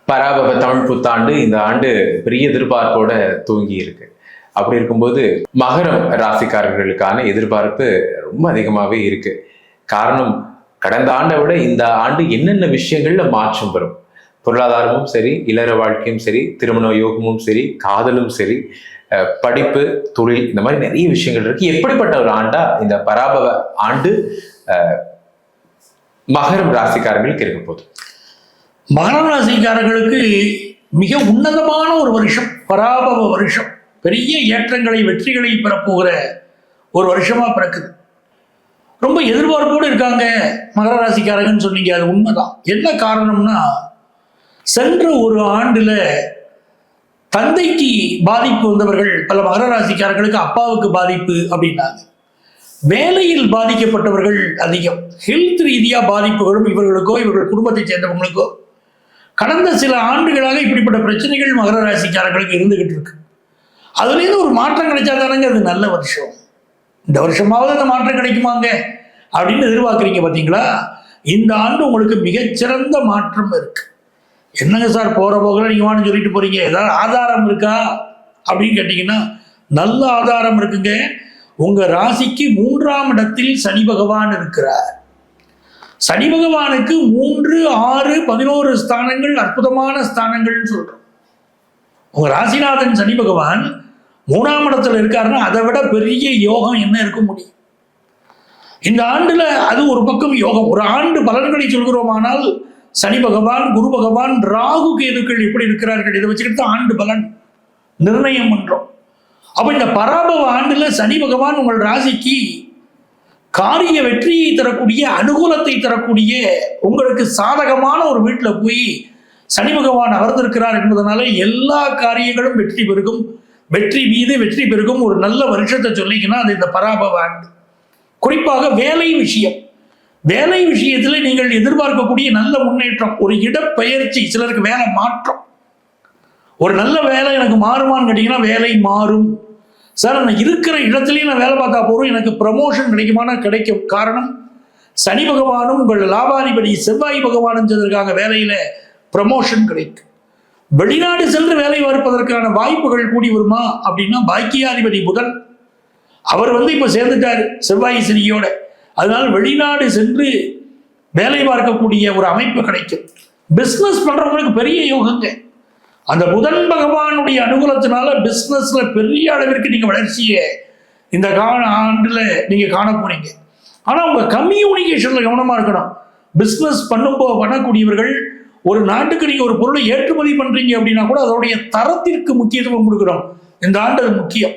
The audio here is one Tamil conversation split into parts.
பராபவ தமிழ் புத்தாண்டு இந்த ஆண்டு பெரிய எதிர்பார்ப்போட தூங்கி இருக்கு. அப்படி இருக்கும்போது மகரம் ராசிக்காரர்களுக்கான எதிர்பார்ப்பு ரொம்ப அதிகமாகவே இருக்கு. காரணம், கடந்த ஆண்டை விட இந்த ஆண்டு என்னென்ன விஷயங்கள்ல மாற்றம் வரும், பொருளாதாரமும் சரி, இல்லற வாழ்க்கையும் சரி, திருமண யோகமும் சரி, காதலும் சரி, படிப்பு, தொழில், இந்த மாதிரி நிறைய விஷயங்கள் இருக்கு. எப்படிப்பட்ட ஒரு ஆண்டா இந்த பராபவ ஆண்டு மகரம் ராசிக்காரர்களுக்கு இருக்க போகுது? மகரம் ராசிக்காரர்களுக்கு மிக உன்னதமான ஒரு வருஷம், பராபவ வருஷம். பெரிய ஏற்றங்களை, வெற்றிகளை பெறப்போகிற ஒரு வருஷமா பிறக்குது. ரொம்ப எதிர்பார்ப்போடு இருக்காங்க மகர ராசிக்காரங்கன்னு சொன்னீங்க, அது உண்மைதான். என்ன காரணம்னா, சென்ற ஒரு ஆண்டுல தந்தைக்கு பாதிப்பு வந்தவர்கள் பல மகர ராசிக்காரர்களுக்கு அப்பாவுக்கு பாதிப்பு அப்படின்னாங்க. வேலையில் பாதிக்கப்பட்டவர்கள் அதிகம். ஹெல்த் ரீதியா பாதிப்புகளும் இவர்களுக்கோ இவர்கள் குடும்பத்தை சேர்ந்தவங்களுக்கோ கடந்த சில ஆண்டுகளாக இப்படிப்பட்ட பிரச்சனைகள் மகர ராசிக்காரர்களுக்கு இருந்துகிட்டு இருக்கு. அதுலேருந்து ஒரு மாற்றம் கிடைச்சா தானங்க அது நல்ல வருஷம். இந்த வருஷமாவது அந்த மாற்றம் கிடைக்குமாங்க அப்படின்னு எதிர்பார்க்குறீங்க பார்த்தீங்களா? இந்த ஆண்டு உங்களுக்கு மிகச்சிறந்த மாற்றம் இருக்கு. என்னங்க சார் போகிற போகிற நீங்கள் வான்னு சொல்லிட்டு போறீங்க, ஏதாவது ஆதாரம் இருக்கா அப்படின்னு கேட்டிங்கன்னா, நல்ல ஆதாரம் இருக்குங்க. உங்கள் ராசிக்கு 3ஆம் இடத்தில் சனி பகவான் இருக்கிறார். சனி பகவானுக்கு 3, 6, 11 ஸ்தானங்கள் அற்புதமான ஸ்தானங்கள்னு சொல்றோம். உங்க ராசிநாதன் சனி பகவான் 3ஆம் இடத்துல இருக்காருன்னா அதை விட பெரிய யோகம் என்ன இருக்க முடியும்? இந்த ஆண்டுல அது ஒரு பக்கம் யோகம். ஒரு ஆண்டு பலன்களை சொல்கிறோமானால் சனி பகவான், குரு பகவான், ராகு கேதுக்கள் எப்படி இருக்கிறார்கள், இதை வச்சுக்கிட்டு தான் ஆண்டு பலன் நிர்ணயம் பண்றோம். அப்ப இந்த பராபவ ஆண்டுல சனி பகவான் உங்கள் ராசிக்கு காரிய வெற்றியை தரக்கூடிய, அனுகூலத்தை தரக்கூடிய, உங்களுக்கு சாதகமான ஒரு வீட்டில் போய் சனி பகவான் அமர்ந்திருக்கிறார் என்பதனால எல்லா காரியங்களும் வெற்றி பெருகும். வெற்றி மீது வெற்றி பெருகும். ஒரு நல்ல வருஷத்தை சொல்லிங்கன்னா அது இந்த பராபவ ஆண்டு. குறிப்பாக வேலை விஷயம், வேலை விஷயத்தில் நீங்கள் எதிர்பார்க்கக்கூடிய நல்ல முன்னேற்றம், ஒரு இடப்பெயர்ச்சி, சிலருக்கு வேலை மாற்றம். ஒரு நல்ல வேலை எனக்கு மாறுமான்னு கேட்டீங்கன்னா வேலை மாறும். சார் நான் இருக்கிற இடத்துலையும் நான் வேலை பார்த்தா போகிறோம், எனக்கு ப்ரமோஷன் கிடைக்குமானா கிடைக்கும். காரணம், சனி பகவானும் உங்கள் லாபாதிபதி செவ்வாய் பகவானும் சென்றதற்காக வேலையில ப்ரமோஷன் கிடைக்கும். வெளிநாடு சென்று வேலை பார்ப்பதற்கான வாய்ப்புகள் கூடி வருமா அப்படின்னா, பாக்கியாதிபதி புதன் அவர் இப்போ சேர்ந்துட்டார் செவ்வாய் சனியோட. அதனால வெளிநாடு சென்று வேலை பார்க்கக்கூடிய ஒரு அமைப்பு கிடைக்கும். பிஸ்னஸ் பண்றவங்களுக்கு பெரிய யோகங்க. அந்த புதன் பகவானுடைய அனுகூலத்தினால பிஸ்னஸ்ல பெரிய அளவிற்கு நீங்க வளர்ச்சியை இந்த ஆண்டுல நீங்க காண போறீங்க. ஆனா உங்க கம்யூனிகேஷன்ல கவனமா இருக்கணும். பிஸ்னஸ் பண்ணக்கூடியவர்கள் ஒரு நாட்டுக்கு நீங்க ஒரு பொருளை ஏற்றுமதி பண்றீங்க அப்படின்னா கூட அதோடைய தரத்திற்கு முக்கியத்துவம் கொடுக்கணும். இந்த ஆண்டு அது முக்கியம்.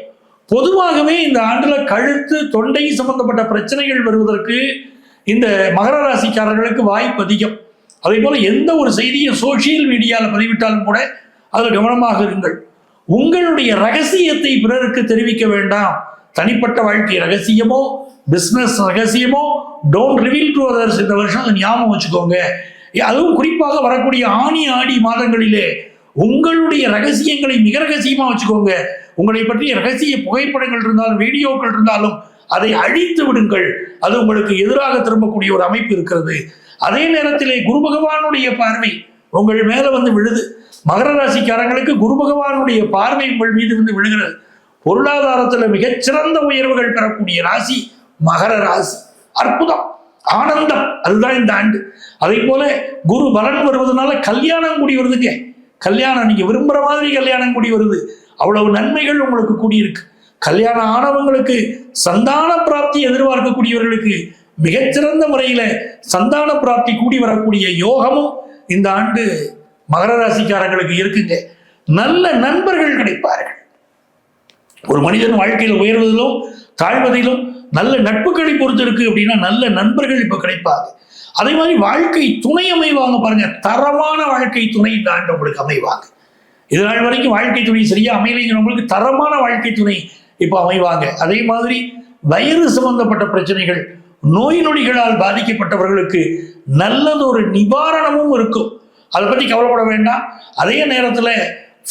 பொதுவாகவே இந்த ஆண்டுல கழுத்து, தொண்டை சம்பந்தப்பட்ட பிரச்சனைகள் வருவதற்கு இந்த மகர ராசிக்காரர்களுக்கு வாய்ப்பு அதிகம். அதே போல எந்த ஒரு செய்தியை சோசியல் மீடியாவில் பதிவிட்டாலும் கூட அதில் கவனமாக இருங்கள். உங்களுடைய ரகசியத்தை பிறருக்கு தெரிவிக்க வேண்டாம். தனிப்பட்ட வாழ்க்கை ரகசியமோ பிஸ்னஸ் ரகசியமோ டோன்ட் ரிவீல் டு அதர்ஸ். இந்த வருஷம் அதை ஞாபகம் வச்சுக்கோங்க. அதுவும் குறிப்பாக வரக்கூடிய ஆனி ஆடி மாதங்களிலே உங்களுடைய ரகசியங்களை மிக ரகசியமா வச்சுக்கோங்க. உங்களை பற்றிய ரகசிய புகைப்படங்கள் இருந்தாலும் வீடியோக்கள் இருந்தாலும் அதை அழித்து விடுங்கள். அது உங்களுக்கு எதிராக திரும்பக்கூடிய ஒரு அமைப்பு இருக்கிறது. அதே நேரத்திலே குரு பகவானுடைய பார்வை உங்கள் மேல விழுது. மகர ராசிக்காரங்களுக்கு குரு பகவானுடைய பார்வை உங்கள் மீது விழுகிறது. பொருளாதாரத்தில் மிகச்சிறந்த உயர்வுகள் பெறக்கூடிய ராசி மகர ராசி. அற்புதம், ஆனந்தம், அதுதான் இந்த ஆண்டு. அதே போல குரு பலன் வருவதனால கல்யாணம் கூடி வருதுங்க. கல்யாணம் நீங்க விரும்புற மாதிரி கல்யாணம் கூடி வருது. அவ்வளவு நன்மைகள் உங்களுக்கு கூடியிருக்கு. கல்யாணம் ஆனவங்களுக்கு, சந்தான பிராப்தி எதிர்பார்க்கக்கூடியவர்களுக்கு மிகச்சிறந்த முறையில சந்தான பிராப்தி கூடி வரக்கூடிய யோகமும் இந்த ஆண்டு மகர ராசிக்காரர்களுக்கு இருக்குங்க. நல்ல நண்பர்கள் கிடைப்பார்கள். ஒரு மனிதன் வாழ்க்கையில் உயர்வதிலும் தாழ்வதிலும் நல்ல நட்புகளை பொறுத்து இருக்கு அப்படின்னா நல்ல நண்பர்கள் இப்ப கிடைப்பாங்க. அதே மாதிரி வாழ்க்கை துணை அமைவாங்க. பாருங்க, தரமான வாழ்க்கை துணை இந்த ஆண்டு உங்களுக்கு அமைவாங்க. இது நாள் வரைக்கும் வாழ்க்கை துணை சரியா அமையலைங்கிறவங்களுக்கு தரமான வாழ்க்கை துணை இப்ப அமைவாங்க. அதே மாதிரி வயிறு சம்பந்தப்பட்ட பிரச்சனைகள், நோய் நொடிகளால் பாதிக்கப்பட்டவர்களுக்கு நல்லதொரு நிவாரணமும் இருக்கும். அதை பத்தி கவலைப்பட வேண்டாம். அதே நேரத்தில்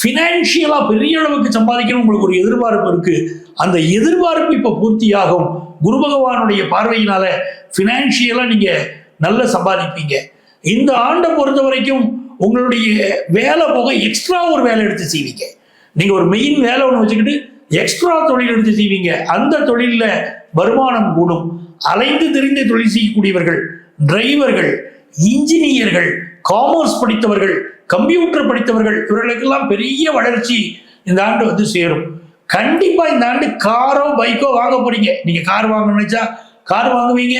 பினான்சியலா பெரிய அளவுக்கு சம்பாதிக்கணும் உங்களுக்கு ஒரு எதிர்பார்ப்பு இருக்கு. அந்த எதிர்பார்ப்பு இப்ப பூர்த்தியாகும். குரு பகவானுடைய பார்வையினால பினான்சியலா நீங்க நல்ல சம்பாதிப்பீங்க. இந்த ஆண்டை பொறுத்த வரைக்கும் உங்களுடைய வேலை போக எக்ஸ்ட்ரா ஒரு வேலை எடுத்து செய்வீங்க. நீங்க ஒரு மெயின் வேலை ஒன்று வச்சுக்கிட்டு எக்ஸ்ட்ரா தொழில் எடுத்து செய்வீங்க. அந்த தொழிலில் வருமானம் கூடும். அலைந்து திரிந்து தொழில் செய்யக்கூடியவர்கள், டிரைவர்கள், இன்ஜினியர்கள், காமர்ஸ் படித்தவர்கள், கம்ப்யூட்டர் படித்தவர்கள், இவர்களுக்கெல்லாம் பெரிய வளர்ச்சி இந்த ஆண்டு வந்து சேரும். கண்டிப்பா இந்த ஆண்டு காரோ பைக்கோ வாங்க போறீங்க. நீங்க கார் வாங்க நினைச்சா கார் வாங்குவீங்க,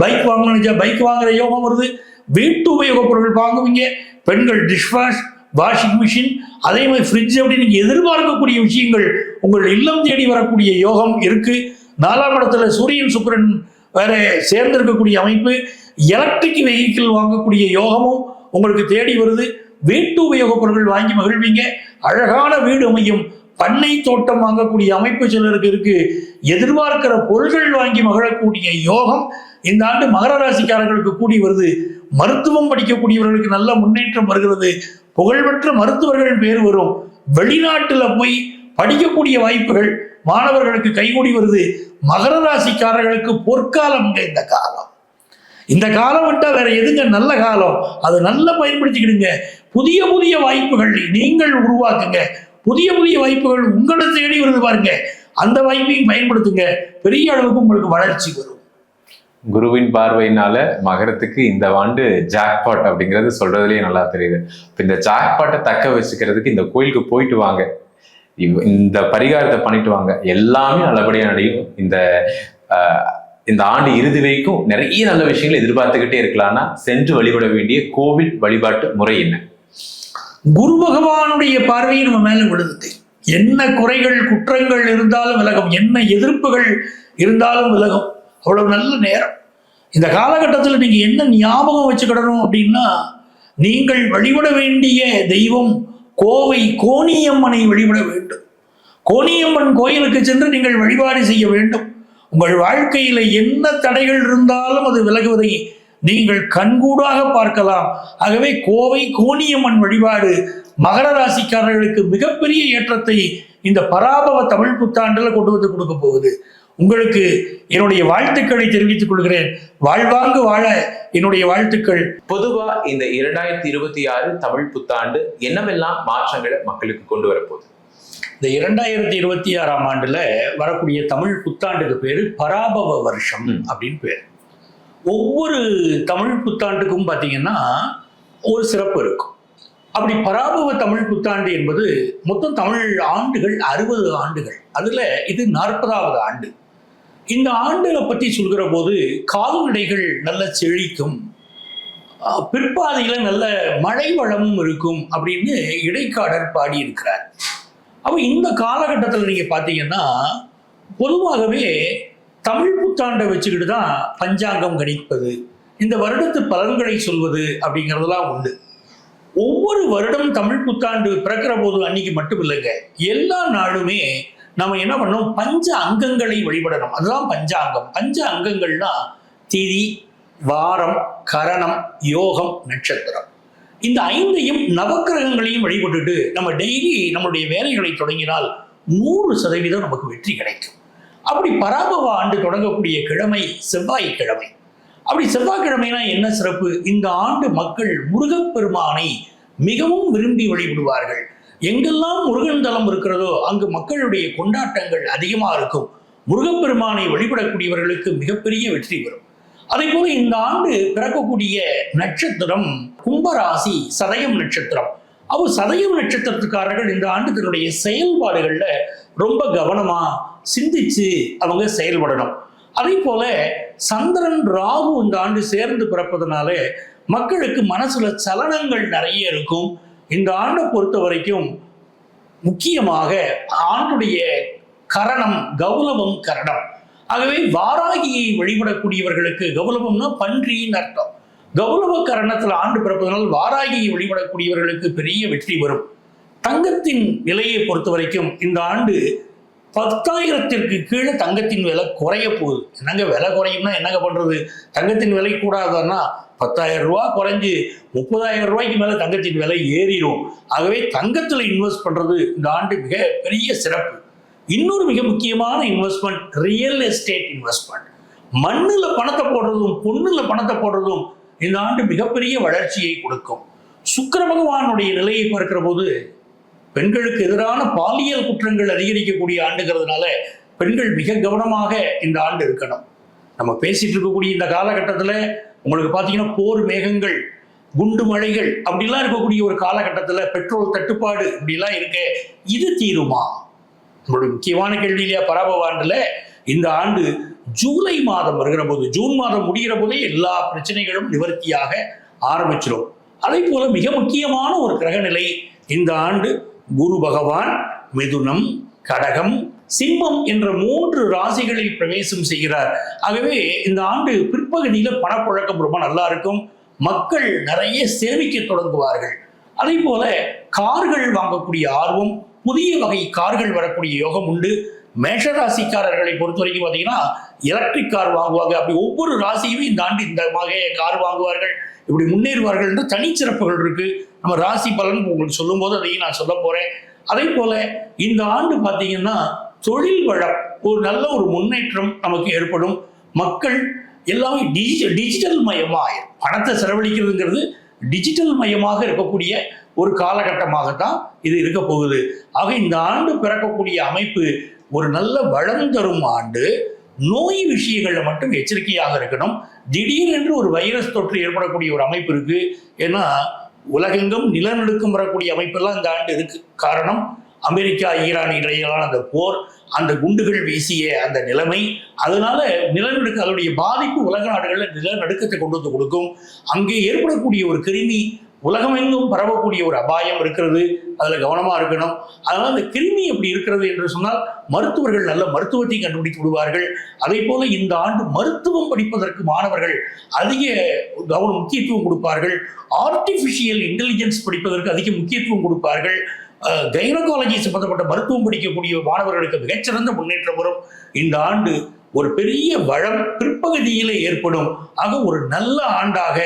பைக் வாங்க நினைச்சா பைக் வாங்குற யோகம் வருது. வீட்டு உபயோக பொருட்கள் வாங்குவீங்க. பெண்கள் டிஷ்வாஷ், வாஷிங் மிஷின், அதே மாதிரி ஃப்ரிட்ஜ், அப்படி நீங்க எதிர்பார்க்கக்கூடிய விஷயங்கள் உங்கள் இல்லம் தேடி வரக்கூடிய யோகம் இருக்கு. 4ஆம் இடத்துல சூரியன் சுக்கிரன் வேற சேர்ந்திருக்கக்கூடிய அமைப்பு. எலக்ட்ரிக் வெஹிக்கிள் வாங்கக்கூடிய யோகமும் உங்களுக்கு தேடி வருது. வீட்டு உபயோக பொருட்கள் வாங்கி மகிழ்வீங்க. அழகான வீடு அமையும். பண்ணை தோட்டம் வாங்கக்கூடிய அமைப்பு சிலருக்கு இருக்கு. எதிர்பார்க்கிற பொருள்கள் வாங்கி மகிழக்கூடிய யோகம் இந்த ஆண்டு மகர ராசிக்காரர்களுக்கு கூடி வருது. மருத்துவம் படிக்கக்கூடியவர்களுக்கு நல்ல முன்னேற்றம் வருகிறது. புகழ்பெற்ற மருத்துவர்கள் பேர் வரும். வெளிநாட்டுல போய் படிக்கக்கூடிய வாய்ப்புகள் மாணவர்களுக்கு கைகூடி வருது. மகர ராசிக்காரர்களுக்கு பொற்காலம் இந்த காலம். இந்த காலம் விட்டா வேற எதுங்க நல்ல காலம்? அதை நல்லா பயன்படுத்திக்கிடுங்க. புதிய புதிய வாய்ப்புகள் நீங்கள் உருவாக்குங்க. புதிய புதிய வாய்ப்புகள் உங்களை தேடி வருது பாருங்க. அந்த வாய்ப்பையும் பயன்படுத்துங்க. பெரிய அளவுக்கு உங்களுக்கு வளர்ச்சி வரும். குருவின் பார்வையினால மகரத்துக்கு இந்த ஆண்டு ஜாக்பாட் அப்படிங்கிறது சொல்றதுலயே நல்லா தெரியுது. இப்போ இந்த ஜாக்பாட்டை தக்க வச்சுக்கிறதுக்கு இந்த கோயிலுக்கு போயிட்டு வாங்க, இந்த பரிகாரத்தை பண்ணிட்டு வாங்க, எல்லாமே நல்லபடியாக நடையும். இந்த ஆண்டு இறுதி வரைக்கும் நிறைய நல்ல விஷயங்கள் எதிர்பார்த்துக்கிட்டே இருக்கலாம்னா சென்று வழிபட வேண்டிய கோவில் வழிபாட்டு முறை என்ன? குரு பகவானுடைய பார்வையை நம்ம மேல விழுது. என்ன குறைகள் குற்றங்கள் இருந்தாலும் விலகும், என்ன எதிர்ப்புகள் இருந்தாலும் விலகும். அவ்வளவு நல்ல நேரம். இந்த காலகட்டத்தில் நீங்க என்ன ஞாபகம் வச்சுக்கிடணும் அப்படின்னா, நீங்கள் வழிபட வேண்டிய தெய்வம் கோவை கோணியம்மனை வழிபட வேண்டும். கோணியம்மன் கோயிலுக்கு சென்று நீங்கள் வழிபாடு செய்ய வேண்டும். உங்கள் வாழ்க்கையில என்ன தடைகள் இருந்தாலும் அது விலகுவதை நீங்கள் கண்கூடாக பார்க்கலாம். ஆகவே கோவை கோணியம்மன் வழிபாடு மகர ராசிக்காரர்களுக்கு மிகப்பெரிய ஏற்றத்தை இந்த பராபவ தமிழ் புத்தாண்டுல கொண்டு வந்து கொடுக்க போகுது. உங்களுக்கு என்னுடைய வாழ்த்துக்களை தெரிவித்துக் கொள்கிறேன். வாழ்வாங்கு வாழ என்னுடைய வாழ்த்துக்கள். பொதுவா இந்த 2026 தமிழ் புத்தாண்டு என்னவெல்லாம் மாற்றங்களை மக்களுக்கு கொண்டு வரப்போகுது? இந்த 2026ஆம் ஆண்டுல வரக்கூடிய தமிழ் புத்தாண்டுக்கு பேரு பராபவ வருஷம் அப்படின்னு பேர். ஒவ்வொரு தமிழ் புத்தாண்டுக்கும் பார்த்தீங்கன்னா ஒரு சிறப்பு இருக்கும். அப்படி பராபவ தமிழ் புத்தாண்டு என்பது மொத்தம் தமிழ் ஆண்டுகள் 60 ஆண்டுகள். அதுல இது 40வது ஆண்டு. இந்த ஆண்டுகளை பற்றி சொல்கிற போது கால்நடைகள் நல்ல செழிக்கும், பிற்பாதையில நல்ல மழை வளமும் இருக்கும் அப்படின்னு இடைக்காடர் பாடியிருக்கிறார். அப்போ இந்த காலகட்டத்தில் நீங்க பார்த்தீங்கன்னா பொதுவாகவே தமிழ் புத்தாண்டை வச்சுக்கிட்டு தான் பஞ்சாங்கம் கணிப்பது, இந்த வருடத்து பலன்களை சொல்வது அப்படிங்கிறதுலாம் உண்டு. ஒவ்வொரு வருடம் தமிழ் புத்தாண்டு பிறக்கிற போது அன்னைக்கு மட்டும் இல்லைங்க, எல்லா நாளுமே நம்ம என்ன பண்ணோம், பஞ்ச அங்கங்களை வழிபடணும். அதுதான் பஞ்சாங்கம். பஞ்ச அங்கங்கள்னா திதி, வாரம், கரணம், யோகம், நட்சத்திரம். இந்த 5ஐயும் நவக்கிரகங்களையும் வழிபட்டுட்டு நம்ம டெய்லி நம்மளுடைய வேலைகளை தொடங்கினால் 100% நமக்கு வெற்றி கிடைக்கும். அப்படி பராபவ ஆண்டு தொடங்கக்கூடிய கிழமை செவ்வாய்க்கிழமை. அப்படி செவ்வாய்க்கிழமைனா என்ன சிறப்பு? இந்த ஆண்டு மக்கள் முருகப்பெருமானை மிகவும் விரும்பி வழிபடுவார்கள். எங்கெல்லாம் முருகன் தலம் இருக்கிறதோ அங்கு மக்களுடைய கொண்டாட்டங்கள் அதிகமாக இருக்கும். முருகப்பெருமானை வழிபடக்கூடியவர்களுக்கு மிகப்பெரிய வெற்றி வரும். அதே போல இந்த ஆண்டு பிறக்கக்கூடிய நட்சத்திரம் கும்பராசி, சதயம் நட்சத்திரம். சதயம் நட்சத்திரத்துக்காரர்கள் இந்த ஆண்டு தன்னுடைய செயல்பாடுகள்ல ரொம்ப கவனமா சிந்திச்சு அவங்க செயல்படணும். அதே போல சந்திரன் ராகு இந்த ஆண்டு சேர்ந்து பிறப்பதனால மக்களுக்கு மனசுல சலனங்கள் நிறைய இருக்கும். இந்த ஆண்டை பொறுத்த வரைக்கும் முக்கியமாக ஆண்டுடைய கரணம் கௌலவம் கரணம். ஆகவே வாராகியை வழிபடக்கூடியவர்களுக்கு, கௌலவம்னா பன்றியின் அர்த்தம், கௌலவ கரணத்துல ஆண்டு பிறப்பதனால் வாராகியை வழிபடக்கூடியவர்களுக்கு பெரிய வெற்றி வரும். தங்கத்தின் விலையை பொறுத்த வரைக்கும் இந்த ஆண்டு 10,000க்கு கீழே தங்கத்தின் விலை குறைய போகுது. என்னங்க விலை குறையும்னா என்னங்க பண்றது? தங்கத்தின் விலை கூடாதுன்னா 10,000 ரூபா குறைஞ்சு 30,000 ரூபாய்க்கு மேல தங்கத்தின் விலை ஏறிடும். ஆகவே தங்கத்துல இன்வெஸ்ட் பண்றது இந்த ஆண்டு மிக பெரிய சிறப்பு. இன்னொரு மிக முக்கியமான இன்வெஸ்ட்மெண்ட் ரியல் எஸ்டேட் இன்வெஸ்ட்மெண்ட். மண்ணுல பணத்தை போடுறதும் பொண்ணுல பணத்தை போடுறதும் இந்த ஆண்டு மிகப்பெரிய வளர்ச்சியை கொடுக்கும். சுக்கிர பகவானுடைய நிலையை பார்க்கிற போது பெண்களுக்கு எதிரான பாலியல் குற்றங்கள் அதிகரிக்கக்கூடிய ஆண்டுங்கிறதுனால பெண்கள் மிக கவனமாக இந்த ஆண்டு இருக்கணும். நம்ம பேசிட்டு இருக்கக்கூடிய இந்த காலகட்டத்தில் உங்களுக்கு பார்த்தீங்கன்னா போர் மேகங்கள், குண்டு மழைகள் அப்படிலாம் இருக்கக்கூடிய ஒரு காலகட்டத்தில் பெட்ரோல் தட்டுப்பாடு இப்படிலாம் இருக்கு. இது தீருமா? நம்மளுடைய முக்கியமான கேள்வி இல்லையா? பராபவ ஆண்டுல இந்த ஆண்டு ஜூலை மாதம் வருகிற போது, ஜூன் மாதம் முடிகிற போதே எல்லா பிரச்சனைகளும் நிவர்த்தியாக ஆரம்பிச்சிடும். அதே போல மிக முக்கியமான ஒரு கிரகநிலை இந்த ஆண்டு குரு பகவான் மிதுனம், கடகம், சிம்மம் என்ற 3 ராசிகளில் பிரவேசம் செய்கிறார். ஆகவே இந்த ஆண்டு பிற்பகுதியில் பணப்புழக்கம் ரொம்ப நல்லா இருக்கும். மக்கள் நிறைய சேமிக்க தொடங்குவார்கள். அதே போல கார்கள் வாங்கக்கூடிய ஆர்வம், புதிய வகை கார்கள் வரக்கூடிய யோகம் உண்டு. மேஷராசிக்காரர்களை பொறுத்த வரைக்கும் பார்த்தீங்கன்னா எலக்ட்ரிக் கார் வாங்குவாங்க. அப்படி ஒவ்வொரு ராசியுமே இந்த ஆண்டு இந்த வகை கார் வாங்குவார்கள், இப்படி முன்னேறுவார்கள் என்று தனிச்சிறப்புகள் இருக்கு. நம்ம ராசி பலன் உங்களுக்கு சொல்லும் போது அதையும் நான் சொல்ல போறேன். அதே போல இந்த ஆண்டு பார்த்தீங்கன்னா தொழில் வளம் ஒரு நல்ல ஒரு முன்னேற்றம் நமக்கு ஏற்படும். மக்கள் எல்லாமே டிஜிட்டல் மயமாக பணத்தை செலவழிக்கிறதுங்கிறது டிஜிட்டல் மயமாக இருக்கக்கூடிய ஒரு காலகட்டமாகத்தான் இது இருக்க போகுது. ஆக இந்த ஆண்டு பிறக்கக்கூடிய அமைப்பு ஒரு நல்ல வளம் தரும் ஆண்டு. நோய் விஷயங்கள்ல மட்டும் எச்சரிக்கையாக இருக்கணும். திடீரென்று ஒரு வைரஸ் தொற்று ஏற்படக்கூடிய ஒரு அமைப்பு இருக்கு. ஏன்னா உலகெங்கும் நிலநடுக்கம் வரக்கூடிய அமைப்பெல்லாம் இந்த ஆண்டு இருக்கு. காரணம் அமெரிக்கா ஈரான் இடையிலான அந்த போர், அந்த குண்டுகள் வீசிய அந்த நிலைமை. அதனால நிலநடுக்க அதனுடைய பாதிப்பு உலக நாடுகளில் நிலநடுக்கத்தை கொண்டு வந்து கொடுக்கும். அங்கே ஏற்படக்கூடிய ஒரு கிருமி உலகமெங்கும் பரவக்கூடிய ஒரு அபாயம் இருக்கிறது. அதுல கவனமா இருக்கணும். அதனால அந்த கிருமி எப்படி இருக்கிறது என்று சொன்னால் மருத்துவர்கள் நல்ல மருத்துவத்தை கண்டுபிடித்து விடுவார்கள். அதே போல இந்த ஆண்டு மருத்துவம் படிப்பதற்கு மாணவர்கள் அதிக முக்கியத்துவம் கொடுப்பார்கள். ஆர்டிபிஷியல் இன்டெலிஜென்ஸ் படிப்பதற்கு அதிக முக்கியத்துவம் கொடுப்பார்கள். கைனகாலஜி சம்பந்தப்பட்ட மருத்துவம் படிக்கக்கூடிய மாணவர்களுக்கு மிகச்சிறந்த முன்னேற்றம் வரும். இந்த ஆண்டு ஒரு பெரிய வளம் பிற்பகுதியிலே ஏற்படும். ஆக ஒரு நல்ல ஆண்டாக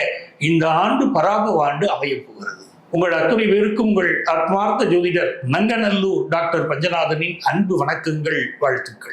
இந்த ஆண்டு பராபவ ஆண்டு அமையப் போகிறது. உங்கள் அத்துணை பேருக்கும் உங்கள் ஆத்மார்த்த ஜோதிடர் நங்கநல்லூர் டாக்டர் பஞ்சநாதனின் அன்பு வணக்கங்கள், வாழ்த்துக்கள்.